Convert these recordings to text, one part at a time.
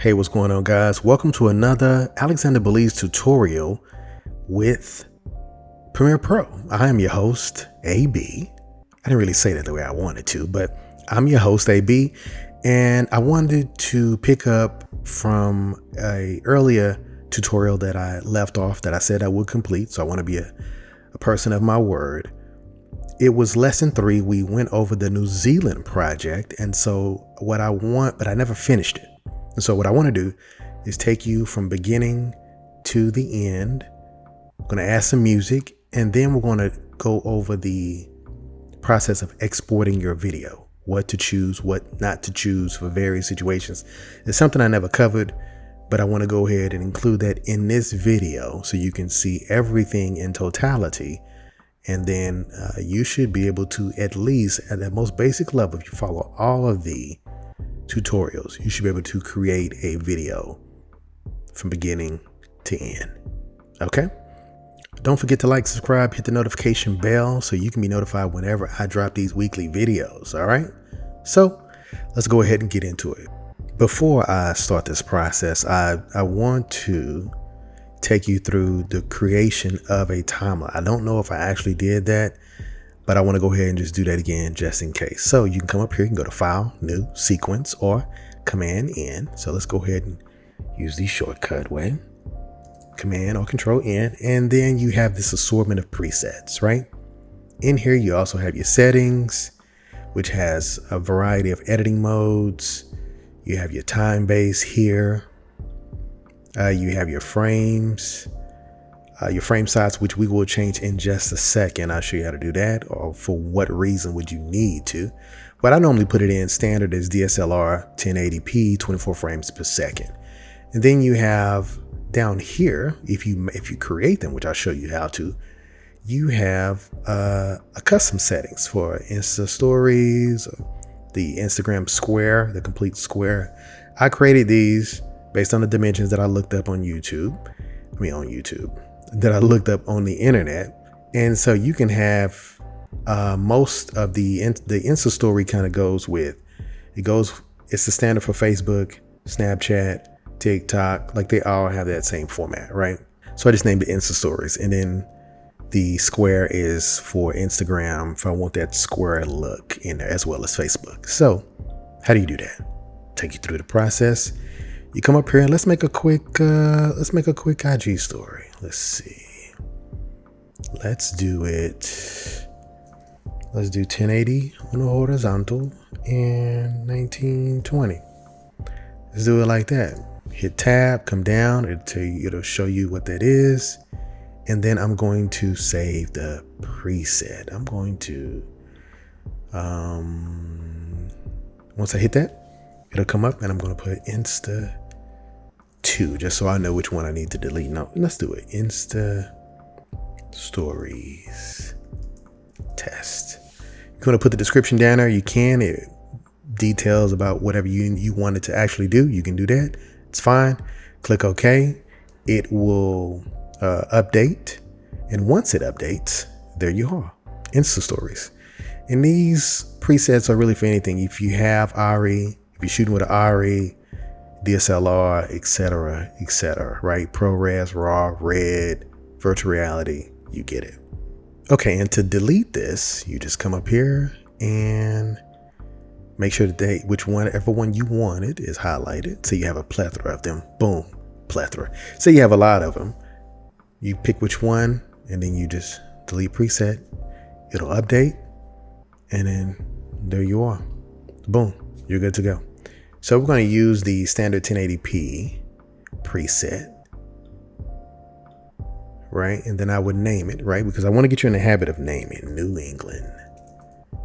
Hey, what's going on, guys? Welcome to another Alexander Belize tutorial with Premiere Pro. I am your host, AB. I didn't really say that the way I wanted to, but I'm your host, AB, and I wanted to pick up from a earlier tutorial that I left off that I said I would complete. So I want to be a person of my word. It was lesson 3. We went over the New Zealand project. And so what I want, but I never finished it. And so what I want to do is take you from beginning to the end. I'm going to add some music, and then we're going to go over the process of exporting your video, what to choose, what not to choose for various situations. It's something I never covered, but I want to go ahead and include that in this video so you can see everything in totality. And then you should be able to, at least at the most basic level, if you follow all of the tutorials, you should be able to create a video from beginning to end. Okay. Don't forget to like, subscribe, hit the notification bell so you can be notified whenever I drop these weekly videos. All right. So let's go ahead and get into it. Before I start this process, I want to take you through the creation of a timeline. I don't know if I actually did that, but I want to go ahead and just do that again just in case. So you can come up here, you can go to File, New, Sequence, or Command N. So let's go ahead and use the shortcut way. Command or Control N. And then you have this assortment of presets, right? In here, you also have your settings, which has a variety of editing modes. You have your time base here. You have your frames. Your frame size, which we will change in just a second. I'll show you how to do that, or for what reason would you need to. But I normally put it in standard as DSLR 1080p 24 frames per second. And then you have down here, if you create them, which I'll show you how to, you have a custom settings for Insta stories, the Instagram square, the complete square. I created these based on the dimensions that I looked up on YouTube. That I looked up on the internet. And so you can have most of the Insta story kind of goes with, it's the standard for Facebook, Snapchat, TikTok, like they all have that same format, right? So I just named it Insta stories. And then the square is for Instagram if I want that square look in there, as well as Facebook. So how do you do that? Take you through the process. You come up here and let's make a quick IG story. Let's see. Let's do it. Let's do 1080 on the horizontal and 1920. Let's do it like that. Hit tab, come down, it'll show you what that is. And then I'm going to save the preset. I'm going to, once I hit that, it'll come up and I'm going to put Insta 2, just so I know which one I need to delete. No, let's do it. Insta stories test. You're going to put the description down there. You can, it details about whatever you want it to actually do. You can do that. It's fine. Click OK. It will update. And once it updates, there you are. Insta stories. And these presets are really for anything. If you have ARRI, if you're shooting with an ARRI, DSLR, etc., right? ProRes, RAW, Red, virtual reality, you get it. Okay, and to delete this, you just come up here and make sure that whichever one you wanted is highlighted. So you have a plethora of them. Boom, plethora. So you have a lot of them. You pick which one, and then you just delete preset. It'll update, and then there you are. Boom, you're good to go. So we're going to use the standard 1080p preset, right? And then I would name it, right? Because I want to get you in the habit of naming New England,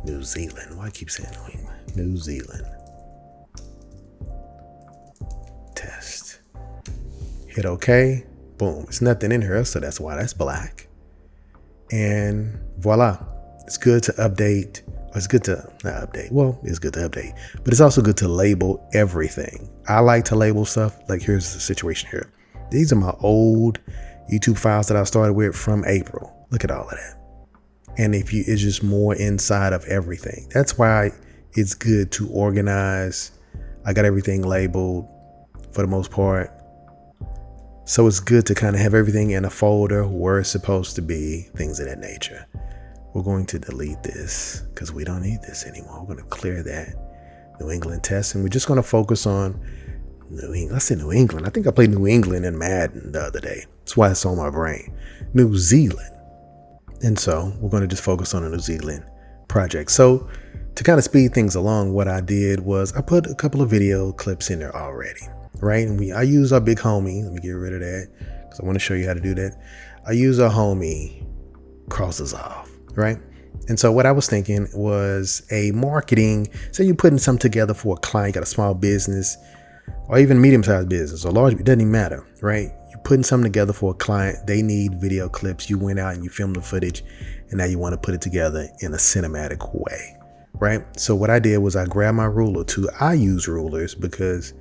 New Zealand. Why I keep saying New England? New Zealand. Test. Hit OK. Boom. It's nothing in here, so that's why that's black. And voila. It's good to update. It's good to not update. Well, it's good to update, but it's also good to label everything. I like to label stuff. Like here's the situation here. These are my old YouTube files that I started with from April. Look at all of that. And it's just more inside of everything. That's why it's good to organize. I got everything labeled. for the most part. So it's good to kind of have everything in a folder where it's supposed to be, things of that nature. We're going to delete this because we don't need this anymore. We're going to clear that New England test, and we're just going to focus on New England. I said New England. I think I played New England in Madden the other day. That's why it's on my brain. New Zealand. And so we're going to just focus on the New Zealand project. So to kind of speed things along, what I did was I put a couple of video clips in there already, right? And I use our big homie. Let me get rid of that because I want to show you how to do that. I use our homie crosses off, right? And so what I was thinking was a marketing, say you're putting something together for a client, got a small business or even medium-sized business or large, it doesn't even matter, right? You're putting something together for a client. They need video clips. You went out and you filmed the footage and now you want to put it together in a cinematic way, right? So what I did was I grabbed my ruler too. I use rulers because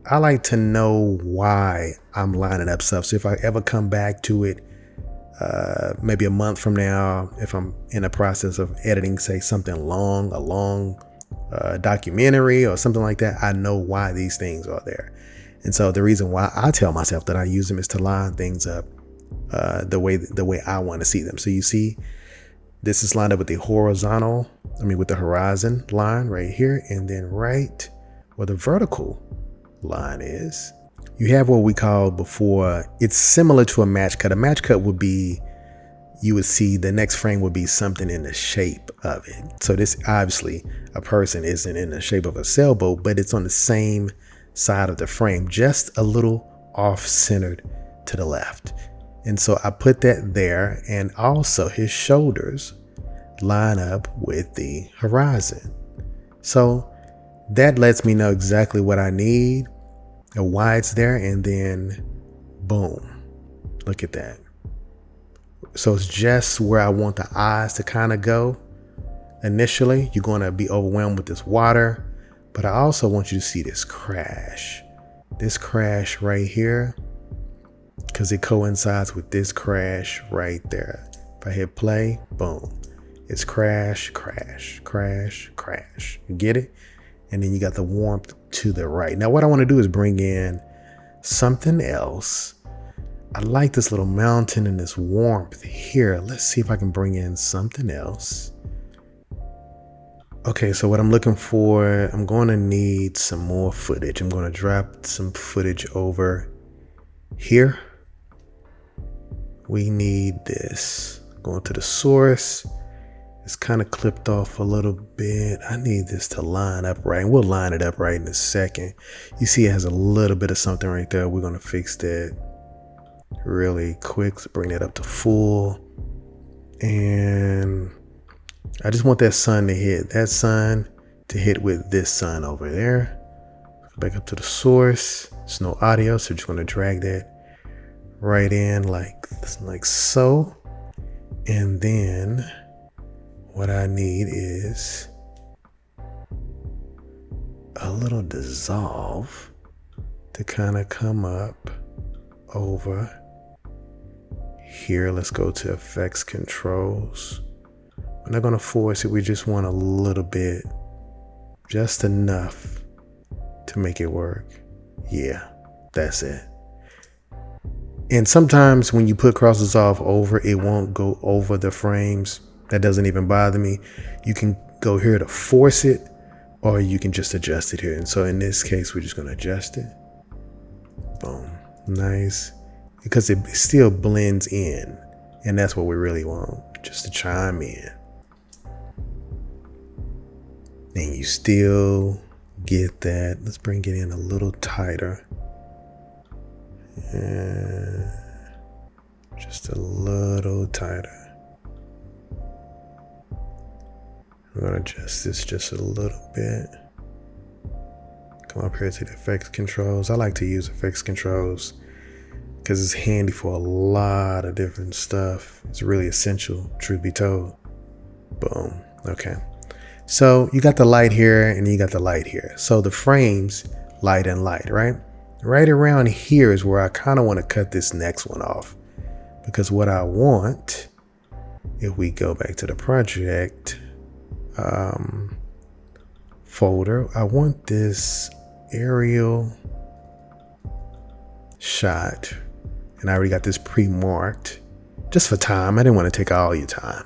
I like to know why I'm lining up stuff. So if I ever come back to it, maybe a month from now, if I'm in the process of editing, say something long, a long documentary or something like that, I know why these things are there. And so the reason why I tell myself that I use them is to line things up the way I want to see them. So you see, this is lined up with the with the horizon line right here, and then right where the vertical line is, you have what we called before, it's similar to a match cut. A match cut would be, you would see the next frame would be something in the shape of it. So this, obviously a person isn't in the shape of a sailboat, but it's on the same side of the frame, just a little off centered to the left. And so I put that there, and also his shoulders line up with the horizon. So that lets me know exactly what I need and why it's there. And then boom, look at that. So it's just where I want the eyes to kind of go. Initially, you're going to be overwhelmed with this water, but I also want you to see this crash right here, because it coincides with this crash right there. If I hit play, boom, it's crash, crash, crash, crash. You get it? And then you got the warmth to the right. Now what I want to do is bring in something else. I like this little mountain and this warmth here. Let's see if I can bring in something else. Okay, so what I'm looking for, I'm going to need some more footage. I'm going to drop some footage over here. We need this. Going to the source. It's kind of clipped off a little bit. I need this to line up right, and we'll line it up right in a second. You see it has a little bit of something right there. We're going to fix that really quick. Let's bring that up to full. And I just want that sun to hit. That sun to hit with this sun over there. Back up to the source. There's no audio, so just going to drag that right in like so. And then what I need is a little dissolve to kind of come up over here. Let's go to effects controls. We're not going to force it. We just want a little bit, just enough to make it work. Yeah, that's it. And sometimes when you put crosses off over, it won't go over the frames. That doesn't even bother me. You can go here to force it, or you can just adjust it here. And so in this case, we're just going to adjust it. Boom. Nice. Because it still blends in. And that's what we really want, just to chime in. And you still get that. Let's bring it in a little tighter. And just a little tighter. I'm going to adjust this just a little bit. Come up here to the effects controls. I like to use effects controls because it's handy for a lot of different stuff. It's really essential, truth be told. Boom. Okay. So you got the light here and you got the light here. So the frames, light and light, right? Right around here is where I kind of want to cut this next one off, because what I want, if we go back to the project folder, I want this aerial shot. And I already got this pre-marked just for time. I didn't want to take all your time.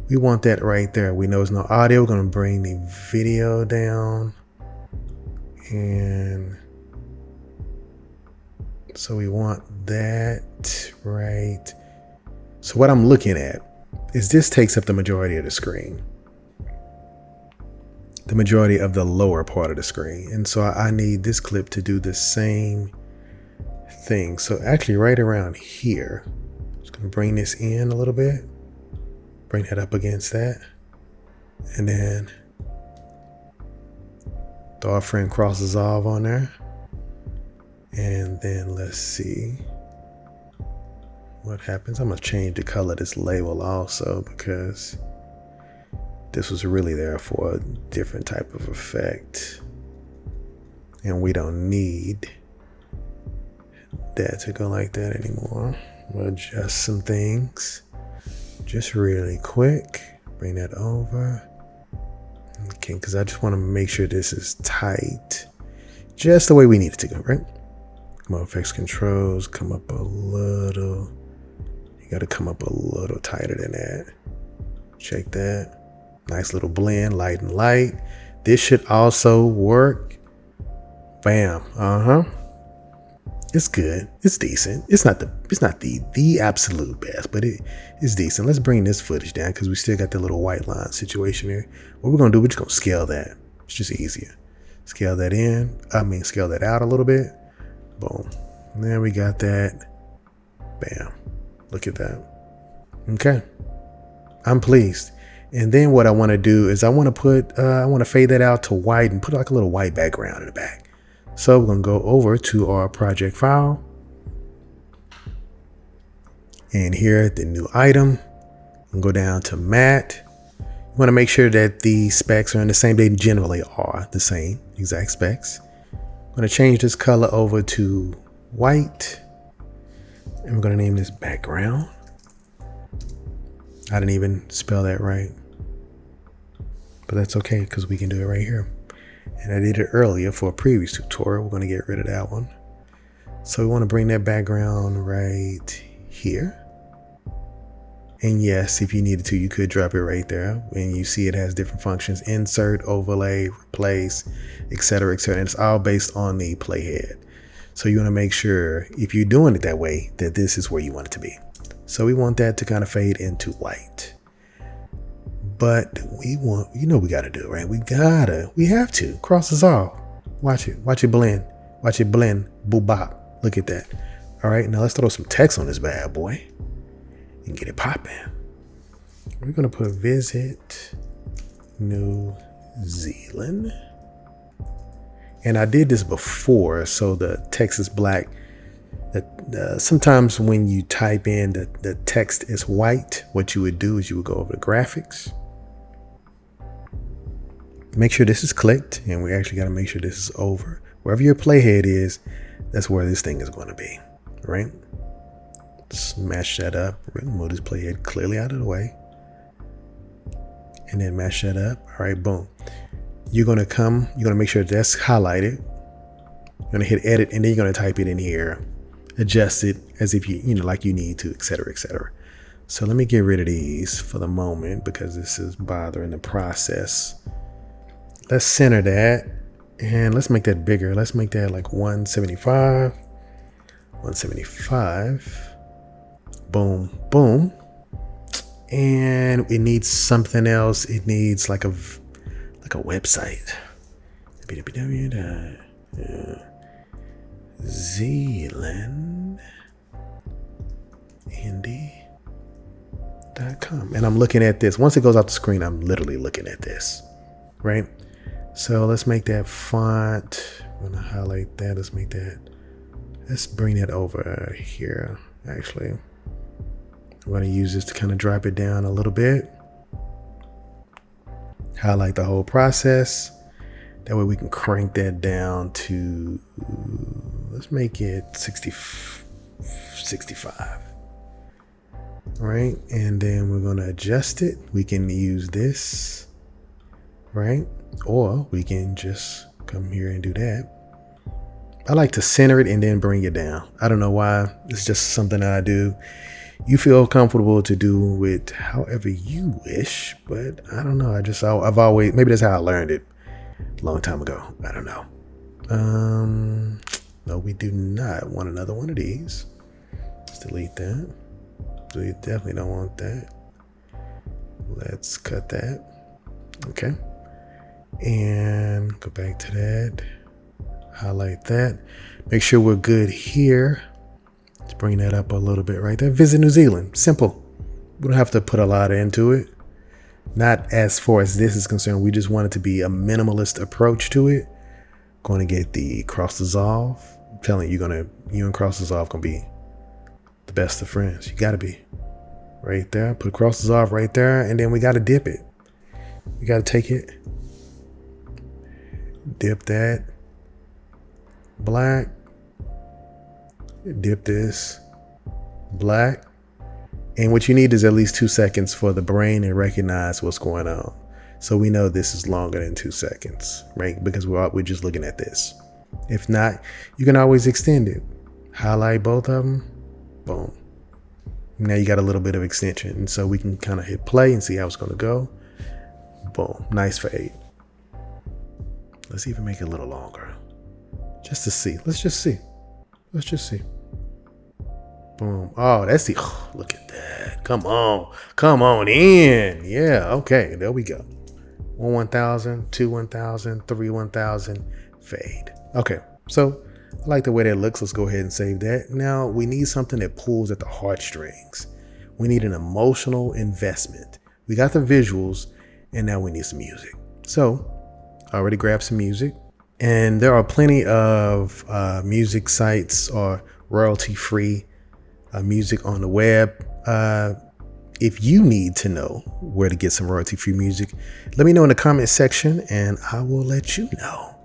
We want that right there. We know there's no audio. We're going to bring the video down. And so we want that right. So what I'm looking at is this takes up the majority of the screen. The majority of the lower part of the screen. And so I need this clip to do the same thing. So actually right around here, just going to bring this in a little bit. Bring that up against that. And then throw our friend cross dissolve on there. And then let's see what happens. I'm going to change the color of this label also because this was really there for a different type of effect. And we don't need that to go like that anymore. We'll adjust some things just really quick. Bring that over. Okay, because I just want to make sure this is tight. Just the way we need it to go, right? Come on, effects controls, come up a little. You got to come up a little tighter than that. Check that. Nice little blend, light and light. This should also work. Bam. It's good. It's decent. It's not the absolute best, but it is decent. Let's bring this footage down because we still got the little white line situation here. What we're gonna do, we're just gonna scale that. It's just easier. Scale that in. Scale that out a little bit. Boom. And there we got that. Bam. Look at that. Okay. I'm pleased. And then what I want to do is I want to fade that out to white and put like a little white background in the back. So we're going to go over to our project file. And here at the new item, we'll go down to matte. You want to make sure that the specs are in the same. They generally are the same exact specs. I'm going to change this color over to white. And we're going to name this background. I didn't even spell that right. But that's okay because we can do it right here. And I did it earlier for a previous tutorial. We're going to get rid of that one. So we want to bring that background right here. And yes, if you needed to, you could drop it right there. And you see it has different functions: insert, overlay, replace, etc., etc. And it's all based on the playhead. So you want to make sure if you're doing it that way, that this is where you want it to be. So we want that to kind of fade into white. But we want, we got to do it, right? We have to. Cross dissolve. Watch it blend. Watch it blend. Boop bop. Look at that. All right, now let's throw some text on this bad boy and get it popping. We're going to put visit New Zealand. And I did this before, so the text is black. Sometimes when you type in the text is white, what you would do is you would go over to graphics. Make sure this is clicked, and we actually got to make sure this is over. Wherever your playhead is, that's where this thing is going to be, right? Smash that up. We're going to move this playhead clearly out of the way. And then mash that up. All right, boom. You're going to make sure that's highlighted. You're going to hit edit, and then you're going to type it in here. Adjust it as if like you need to, etc., etc. So let me get rid of these for the moment because this is bothering the process. Let's center that and let's make that bigger. Let's make that like 175. 175. Boom, boom. And it needs something else. It needs like a website. zealandindie.com. And I'm looking at this. Once it goes off the screen, I'm literally looking at this, right? So let's make that font. I'm gonna highlight that. Let's bring that over here. Actually, I'm gonna use this to kind of drop it down a little bit. Highlight the whole process. That way we can crank that down to, let's make it 65. All right, and then we're gonna adjust it. We can use this, right? Or we can just come here and do that. I like to center it and then bring it down. I don't know why. It's just something that I do. You feel comfortable to do it however you wish, but I don't know. I've always, maybe that's how I learned it a long time ago. I don't know. No, we do not want another one of these. Let's delete that. So you definitely don't want that. Let's cut that. Okay. And go back to that. Highlight that. Make sure we're good here. Let's bring that up a little bit right there. Visit New Zealand. Simple. We don't have to put a lot into it. Not as far as this is concerned. We just want it to be a minimalist approach to it. Going to get the cross dissolve. I'm telling you, you and cross dissolve gonna be the best of friends. You gotta be. Right there. Put cross dissolve right there, and then we gotta dip it. We gotta take it. Dip that. Black. Dip this. Black. And what you need is at least 2 seconds for the brain to recognize what's going on. So we know this is longer than 2 seconds, right? Because we're just looking at this. If not, you can always extend it. Highlight both of them. Boom. Now you got a little bit of extension. And so we can kind of hit play and see how it's going to go. Boom. Nice fade. Let's even make it a little longer. Just to see. Let's just see. Let's just see. Boom. Oh, that's the, oh, look at that. Come on. Come on in. Yeah. Okay. There we go. 1 1000, 2 1000, 3 1000, fade. Okay. So I like the way that looks. Let's go ahead and save that. Now we need something that pulls at the heartstrings. We need an emotional investment. We got the visuals and now we need some music. So I already grabbed some music, and there are plenty of music sites or royalty-free music on the web. If you need to know where to get some royalty-free music, let me know in the comment section and I will let you know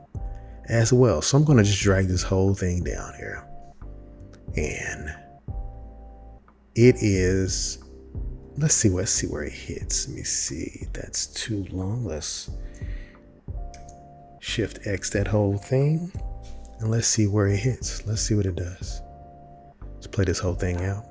as well. So I'm going to just drag this whole thing down here. And it is, let's see where it hits. Let me see. That's too long. Let's Shift X that whole thing. And let's see where it hits. Let's see what it does. Let's play this whole thing out.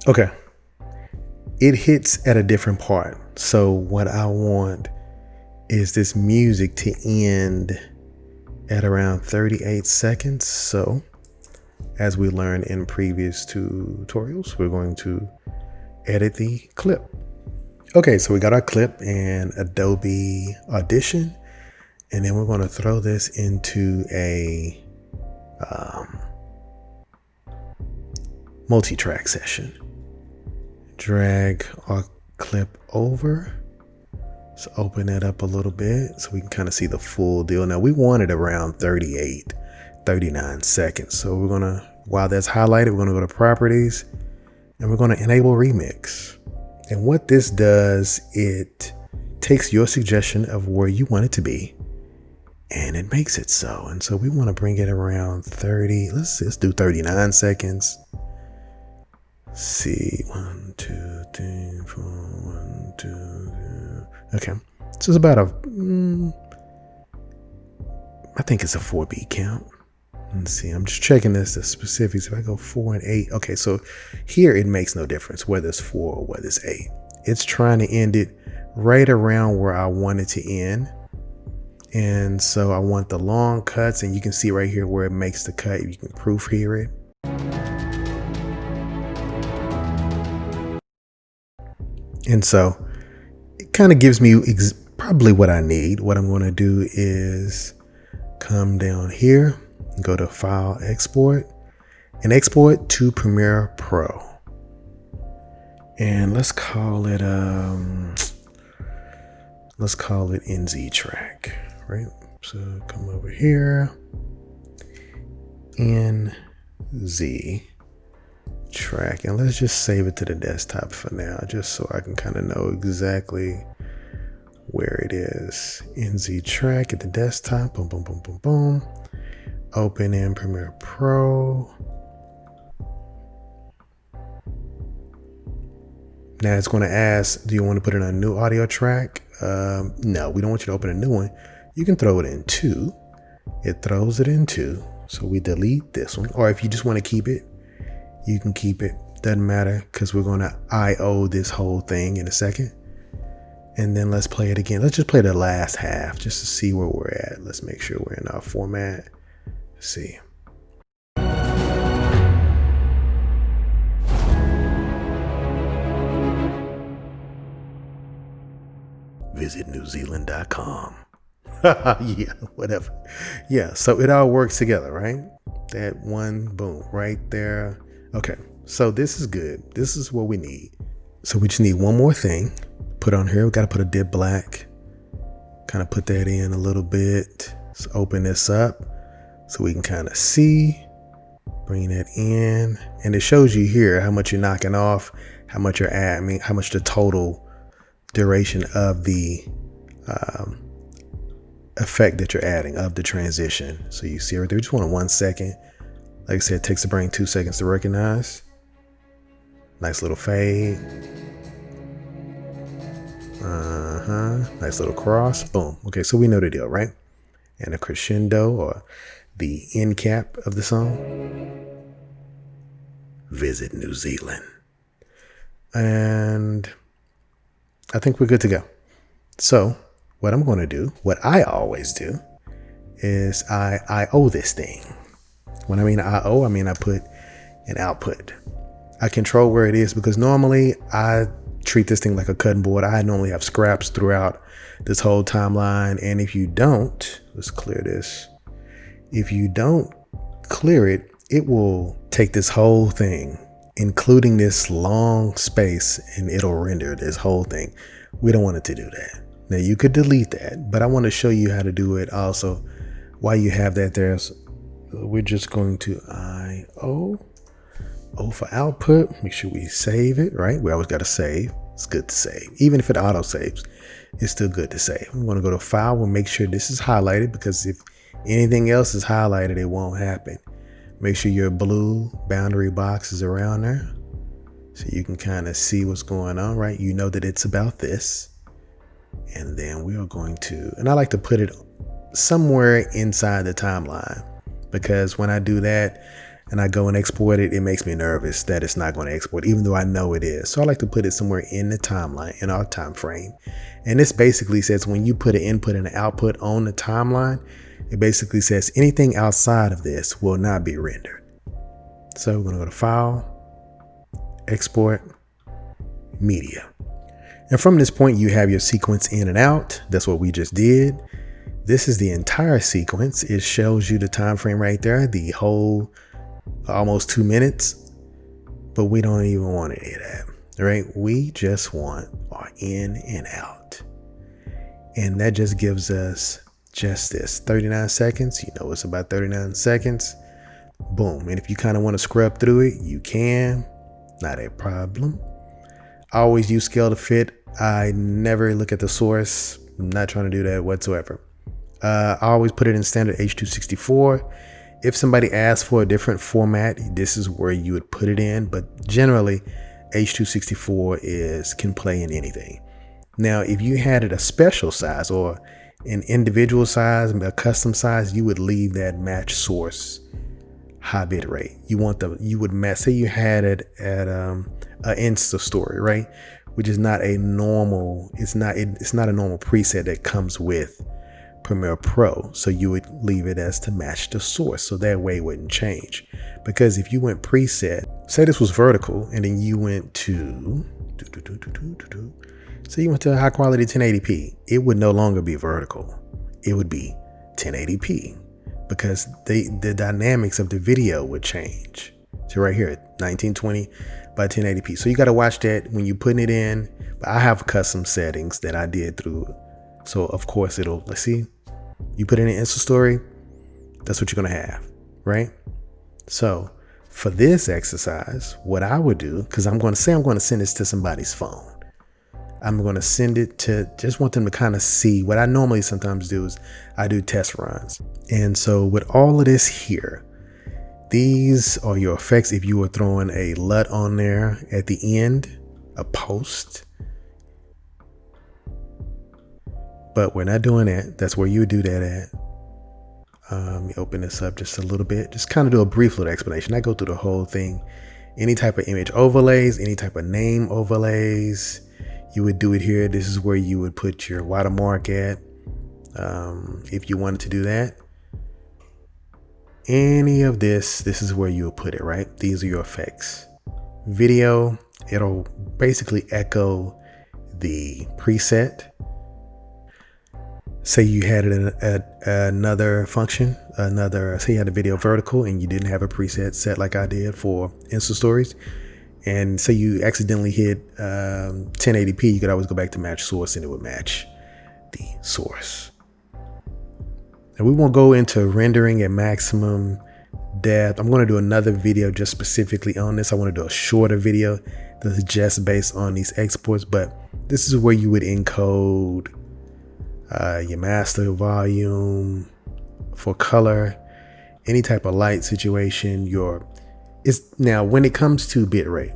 Okay, it hits at a different part. So what I want is this music to end at around 38 seconds. So as we learned in previous tutorials, we're going to edit the clip. Okay, so we got our clip in Adobe Audition, and then we're going to throw this into a multi-track session. Drag our clip over. Let's open that up a little bit so we can kind of see the full deal. Now we want it around 38, 39 seconds. So we're gonna, while that's highlighted, we're gonna go to properties and we're gonna enable remix. And what this does, it takes your suggestion of where you want it to be and it makes it so. And so we want to bring it around 30. Let's do 39 seconds. See, 1, 2, 3, 4, 1, 2, 3. Okay, so it's about I think it's a 4 beat count. Let's see, I'm just checking the specifics. If I go 4 and 8, okay, so here it makes no difference whether it's 4 or whether it's 8. It's trying to end it right around where I want it to end. And so I want the long cuts, and you can see right here where it makes the cut. You can proofread it. And so it kind of gives me probably what I need. What I'm going to do is come down here, go to File, Export, and export to Premiere Pro. And let's call it NZ track, right? So come over here, NZ track, and let's just save it to the desktop for now, just so I can kind of know exactly where it is. NZ track at the desktop, boom, boom, boom, boom, boom. Open in Premiere Pro. Now it's going to ask, do you want to put in a new audio track? No, we don't want you to open a new one. You can throw it in two. It throws it in two. So we delete this one. Or if you just want to keep it, you can keep it. Doesn't matter, because we're going to IO this whole thing in a second. And then let's play it again. Let's just play the last half just to see where we're at. Let's make sure we're in our format. Let's see. Visit newzealand.com. Yeah, whatever. Yeah, so it all works together, right? That one, boom, right there. Okay, so this is good. This is what we need. So we just need one more thing. Put on here, we got to put a dip black. Kind of put that in a little bit. Let's open this up so we can kind of see. Bring that in. And it shows you here how much you're knocking off, how much you're adding, how much the total duration of the effect that you're adding, of the transition. So you see right there, we just want 1 second. Like I said, it takes the brain 2 seconds to recognize. Nice little fade. Nice little cross. Boom. Okay, so we know the deal, right? And a crescendo, or the end cap of the song. Visit New Zealand. And I think we're good to go. So what I'm going to do, what I always do, is I owe this thing. When I mean I mean I put an output. I control where it is, because normally I treat this thing like a cutting board. I normally have scraps throughout this whole timeline. And if you don't, let's clear this. If you don't clear it, it will take this whole thing, including this long space, and it'll render this whole thing. We don't want it to do that. Now you could delete that, but I want to show you how to do it also. While you have that there, so we're just going to O for output. Make sure we save it, right? We always got to save. It's good to save. Even if it auto saves, it's still good to save. I'm going to go to file. We'll make sure this is highlighted, because if anything else is highlighted, it won't happen. Make sure your blue boundary box is around there, so you can kind of see what's going on, right? You know that it's about this. And then we are going to, and I like to put it somewhere inside the timeline, because when I do that and I go and export it, it makes me nervous that it's not going to export, even though I know it is. So I like to put it somewhere in the timeline, in our time frame. And this basically says when you put an input and an output on the timeline, it basically says anything outside of this will not be rendered. So we're going to go to File, Export, Media. And from this point, you have your sequence in and out. That's what we just did. This is the entire sequence. It shows you the time frame right there, the whole almost 2 minutes, but we don't even want any of that, right? We just want our in and out. And that just gives us just this 39 seconds. You know, it's about 39 seconds. Boom. And if you kind of want to scrub through it, you can. Not a problem. I always use scale to fit. I never look at the source. I'm not trying to do that whatsoever. I always put it in standard H.264. If somebody asks for a different format, this is where you would put it in. But generally, H.264 can play in anything. Now, if you had it a special size or an individual size, a custom size, you would leave that match source high bit rate. You would match, say you had it at an Insta story, right? Which is not a normal, it's not a normal preset that comes with Premiere Pro. So you would leave it as to match the source. So that way it wouldn't change. Because if you went preset, say this was vertical, and then you went to, so you went to high quality 1080p, it would no longer be vertical. It would be 1080p, because the dynamics of the video would change. So right here, 1920 by 1080p. So you got to watch that when you're putting it in. But I have custom settings that I did through. So of course let's see, you put in an Insta story, that's what you're going to have, right? So for this exercise, what I would do, because I'm going to send this to somebody's phone. I'm going to send it to, just want them to kind of see. What I normally sometimes do is I do test runs. And so with all of this here, these are your effects. If you were throwing a LUT on there at the end, a post. But we're not doing that. That's where you would do that at. Let me open this up just a little bit. Just kind of do a brief little explanation. I go through the whole thing. Any type of image overlays, any type of name overlays, you would do it here. This is where you would put your watermark at. If you wanted to do that. Any of this is where you'll put it, right? These are your effects. Video, it'll basically echo the preset. Say you had it in another function, say you had a video vertical and you didn't have a preset set like I did for Insta stories. And say you accidentally hit 1080p, you could always go back to match source and it would match the source. And we won't go into rendering at maximum depth. I'm going to do another video just specifically on this. I want to do a shorter video that's just based on these exports, but this is where you would encode your master volume for color, any type of light situation. Now when it comes to bitrate,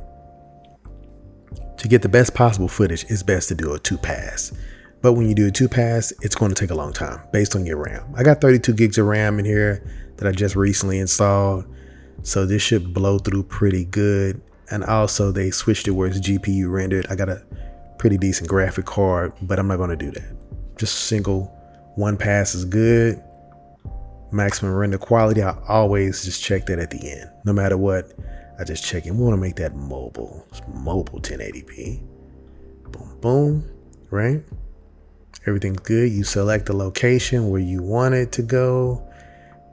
to get the best possible footage, it's best to do a 2-pass. But when you do a 2-pass, it's going to take a long time based on your RAM. I got 32 gigs of RAM in here that I just recently installed. So this should blow through pretty good. And also they switched it where it's GPU rendered. I got a pretty decent graphic card, but I'm not going to do that. Just single 1 pass is good. Maximum render quality, I always just check that at the end. No matter what, I just check it. We want to make that mobile. It's mobile 1080p. Boom, boom, right? Everything's good. You select the location where you want it to go.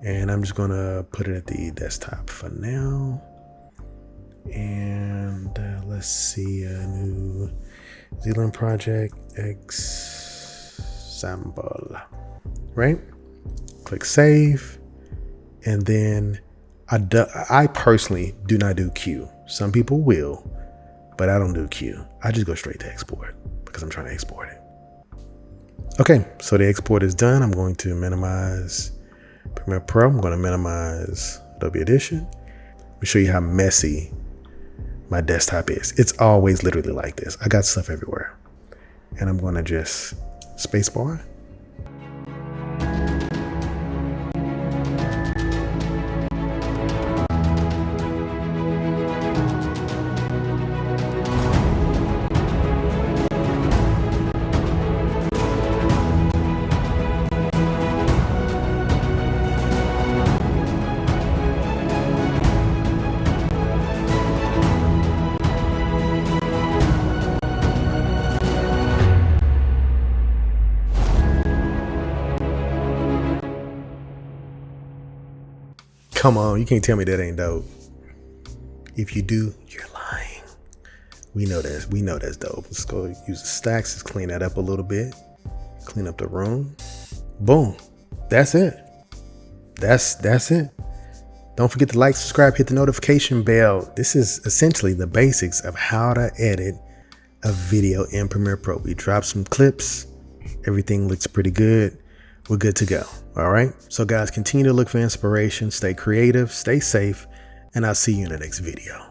And I'm just going to put it at the desktop for now. And let's see, a New Zealand project, example, right? Click save. And then I personally do not do Q. Some people will, but I don't do Q. I just go straight to export because I'm trying to export it. Okay, so the export is done. I'm going to minimize Premiere Pro. I'm going to minimize Adobe Audition. Let me show you how messy my desktop is. It's always literally like this. I got stuff everywhere. And I'm going to just spacebar. Come on, you can't tell me that ain't dope. If you do, you're lying. We know that's dope. Let's go use the stacks. Let's clean that up a little bit. Clean up the room. Boom. That's it. That's it. Don't forget to like, subscribe, hit the notification bell. This is essentially the basics of how to edit a video in Premiere Pro. We dropped some clips. Everything looks pretty good. We're good to go. All right. So guys, continue to look for inspiration, stay creative, stay safe, and I'll see you in the next video.